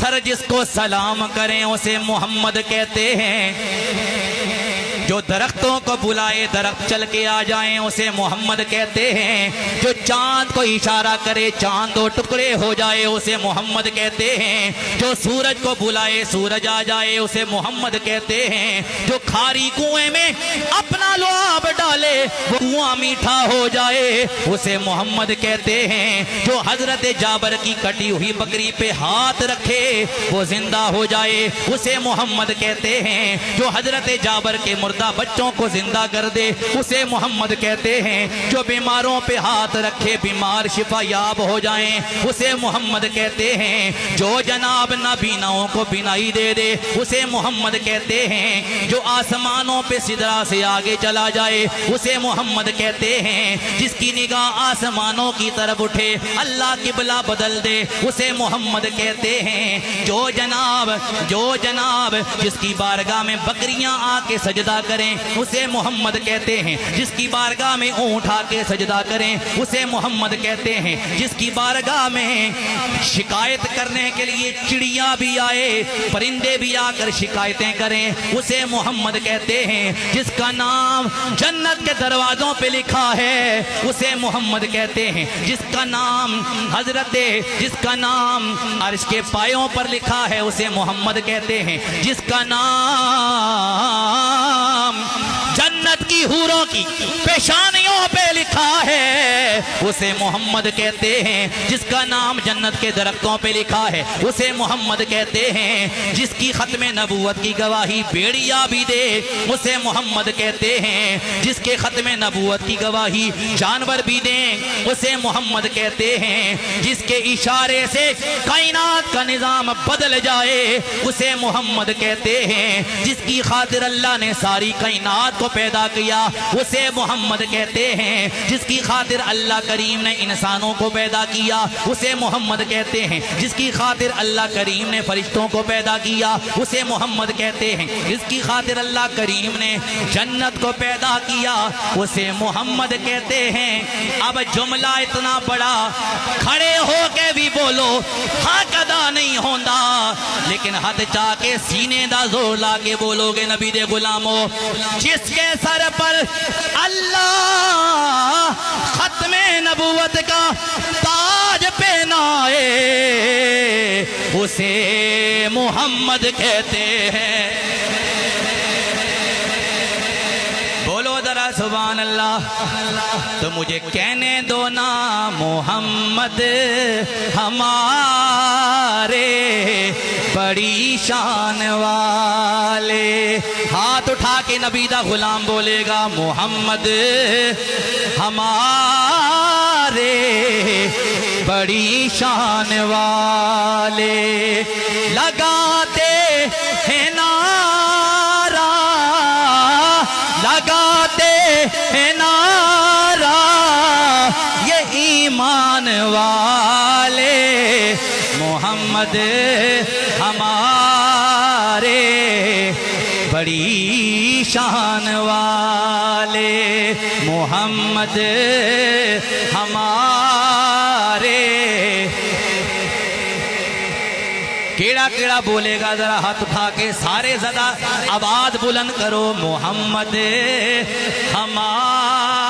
پتھر جس کو سلام کریں اسے محمد کہتے ہیں، جو درختوں کو بلائے درخت چل کے آ جائیں اسے محمد کہتے ہیں، جو چاند کو اشارہ کرے چاند دو ٹکڑے ہو جائے اسے محمد کہتے ہیں، جو سورج کو بلائے سورج آ جائے اسے محمد کہتے ہیں، جو کھاری کنویں میں اپنا لعاب ڈالے وہ کنواں میٹھا ہو جائے اسے محمد کہتے ہیں، جو حضرت جابر کی کٹی ہوئی بکری پہ ہاتھ رکھے وہ زندہ ہو جائے اسے محمد کہتے ہیں، جو حضرت جابر کے مردہ بچوں کو زندہ کر دے اسے محمد کہتے ہیں، جو بیماروں پہ ہاتھ رکھے بیمار شفا یاب ہو جائیں اسے محمد کہتے ہیں، جو جناب نابیناؤں کو بینائی دے دے اسے محمد کہتے ہیں، جو آسمانوں پہ سدرا سے آگے چلا جائے اسے محمد کہتے ہیں، جس کی نگاہ آسمانوں کی طرف اٹھے اللہ قبلہ بدل دے اسے محمد کہتے ہیں، جو جناب جس کی بارگاہ میں بکریاں آ کے سجدہ کریں اسے محمد کہتے ہیں، جس کی بارگاہ میں اونٹ آ کے سجدہ کریں اسے محمد کہتے ہیں، جس کی بارگاہ میں شکایت کرنے کے لیے چڑیا بھی آئے پرندے بھی آ کر شکایتیں کریں اسے محمد کہتے ہیں، جس کا نام جنت کے دروازوں پہ لکھا ہے اسے محمد کہتے ہیں، جس کا نام عرش کے پایوں پر لکھا ہے اسے محمد کہتے ہیں، جس کا نام جنت کی حوروں کی پیشانیوں پہ لکھا ہے اسے محمد کہتے ہیں، جس کا نام جنت کے درختوں پہ لکھا ہے اسے محمد کہتے ہیں، جس کی ختم نبوت کی گواہی بھیڑیا بھی دے اسے محمد کہتے ہیں، جس کے ختم نبوت کی گواہی جانور بھی دیں اسے محمد کہتے ہیں، جس کے اشارے سے کائنات کا نظام بدل جائے اسے محمد کہتے ہیں، جس کی خاطر اللہ نے ساری کائنات کو پیدا کیا اسے محمد کہتے ہیں، جس کی خاطر اللہ کریم نے انسانوں کو پیدا کیا اسے محمد کہتے ہیں، جس کی خاطر اللہ کریم نے فرشتوں کو پیدا کیا اسے محمد کہتے ہیں، جس کی خاطر اللہ کریم نے جنت کو پیدا کیا اسے محمد کہتے ہیں۔ اب جملہ اتنا بڑا کھڑے ہو کے بھی بولو حق ادا نہیں ہوتا، لیکن حد چاہ کے سینے دا زور لا کے بولو گے نبی دے غلاموں، جس کے سر پر اللہ ختم نبوت کا تاج پہنائے اسے محمد کہتے ہیں۔ بولو ذرا سبحان اللہ۔ تو مجھے کہنے دو نا محمد ہمارے بڑی شان والے، ہاتھ اٹھا کے نبی دا غلام بولے گا محمد ہمارے بڑی شان والے، لگاتے ہیں نعرہ لگاتے ہیں نعرہ یہ ایمان والے، محمد ہمارے بڑی شان والے، محمد ہمارے۔ کیڑا کیڑا بولے گا ذرا ہاتھ اٹھا کے سارے زدہ آواز بلند کرو، محمد ہمارے